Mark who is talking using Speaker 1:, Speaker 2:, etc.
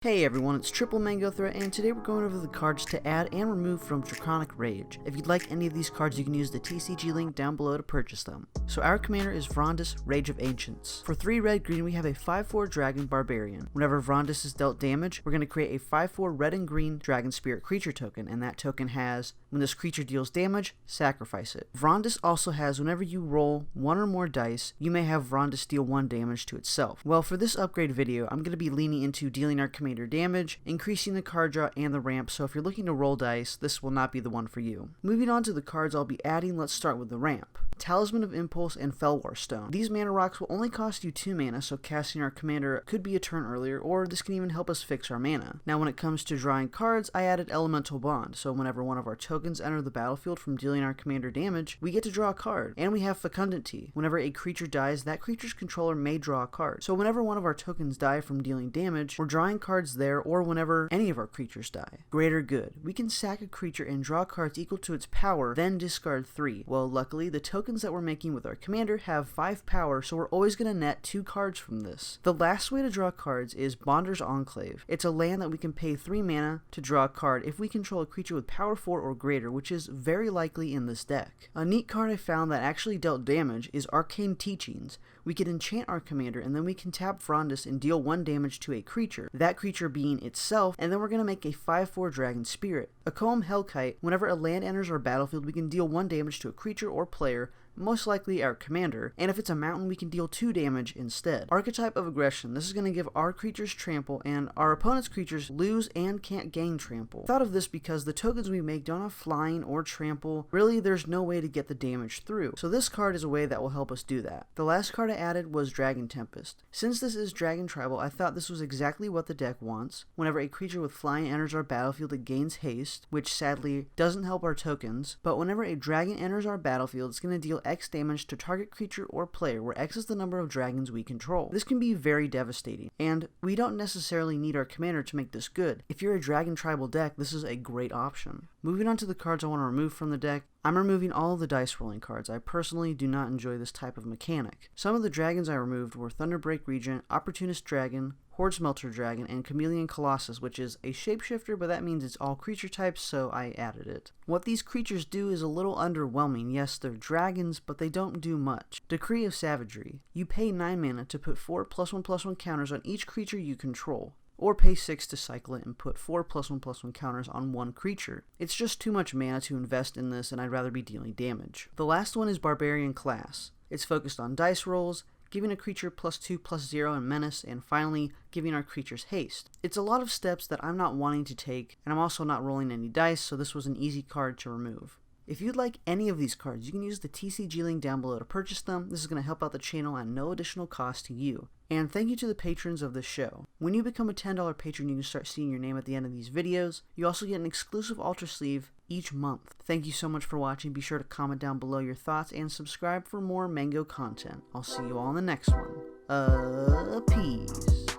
Speaker 1: Hey everyone, it's Triple Mango Threat, and today we're going over the cards to add and remove from Draconic Rage. If you'd like any of these cards, you can use the TCG link down below to purchase them. So our commander is Vrondiss, Rage of Ancients. For 3 red green, we have a 5/4 Dragon Barbarian. Whenever Vrondiss is dealt damage, we're going to create a 5/4 red and green Dragon Spirit creature token, and that token has, when this creature deals damage, sacrifice it. Vrondiss also has, whenever you roll 1 or more dice, you may have Vrondiss deal 1 damage to itself. Well, for this upgrade video, I'm going to be leaning into dealing our commander damage, increasing the card draw and the ramp, so if you're looking to roll dice, this will not be the one for you. Moving on to the cards I'll be adding, let's start with the ramp. Talisman of Impulse and Felwar Stone. These mana rocks will only cost you 2 mana, so casting our commander could be a turn earlier, or this can even help us fix our mana. Now when it comes to drawing cards, I added Elemental Bond, so whenever one of our tokens enter the battlefield from dealing our commander damage, we get to draw a card. And we have Fecundity. Whenever a creature dies, that creature's controller may draw a card. So whenever one of our tokens die from dealing damage, we're drawing cards there, or whenever any of our creatures die. Greater Good. We can sack a creature and draw cards equal to its power, then discard 3. Well, luckily, the tokens that we're making with our commander have 5 power, so we're always going to net 2 cards from this. The last way to draw cards is Bonder's Enclave. It's a land that we can pay 3 mana to draw a card if we control a creature with power 4 or greater, which is very likely in this deck. A neat card I found that actually dealt damage is Arcane Teachings. We can enchant our commander, and then we can tap Vrondiss and deal 1 damage to a creature, that creature being itself, and then we're going to make a 5/4 Dragon Spirit. Akoum Hellkite. Whenever a land enters our battlefield, we can deal 1 damage to a creature or player, most likely our commander, and if it's a mountain, we can deal 2 damage instead. Archetype of Aggression. This is going to give our creatures trample, and our opponent's creatures lose and can't gain trample. Thought of this because the tokens we make don't have flying or trample. Really, there's no way to get the damage through, so this card is a way that will help us do that. The last card I added was Dragon Tempest. Since this is Dragon Tribal, I thought this was exactly what the deck wants. Whenever a creature with flying enters our battlefield, it gains haste, which sadly doesn't help our tokens, but whenever a dragon enters our battlefield, it's going to deal X damage to target creature or player, where X is the number of dragons we control. This can be very devastating, and we don't necessarily need our commander to make this good. If you're a Dragon Tribal deck, this is a great option. Moving on to the cards I want to remove from the deck, I'm removing all of the dice rolling cards. I personally do not enjoy this type of mechanic. Some of the dragons I removed were Thunderbreak Regent, Opportunist Dragon, Horde Smelter Dragon, and Chameleon Colossus, which is a shapeshifter, but that means it's all creature types, so I added it. What these creatures do is a little underwhelming. Yes, they're dragons, but they don't do much. Decree of Savagery. You pay 9 mana to put 4 +1/+1 counters on each creature you control, or pay 6 to cycle it and put 4 +1/+1 counters on 1 creature. It's just too much mana to invest in this, and I'd rather be dealing damage. The last one is Barbarian Class. It's focused on dice rolls, giving a creature +2/+0 in menace, and finally giving our creatures haste. It's a lot of steps that I'm not wanting to take, and I'm also not rolling any dice, so this was an easy card to remove. If you'd like any of these cards, you can use the TCG link down below to purchase them. This is going to help out the channel at no additional cost to you. And thank you to the patrons of this show. When you become a $10 patron, you can start seeing your name at the end of these videos. You also get an exclusive Ultra Sleeve each month. Thank you so much for watching. Be sure to comment down below your thoughts and subscribe for more Mango content. I'll see you all in the next one. Peace.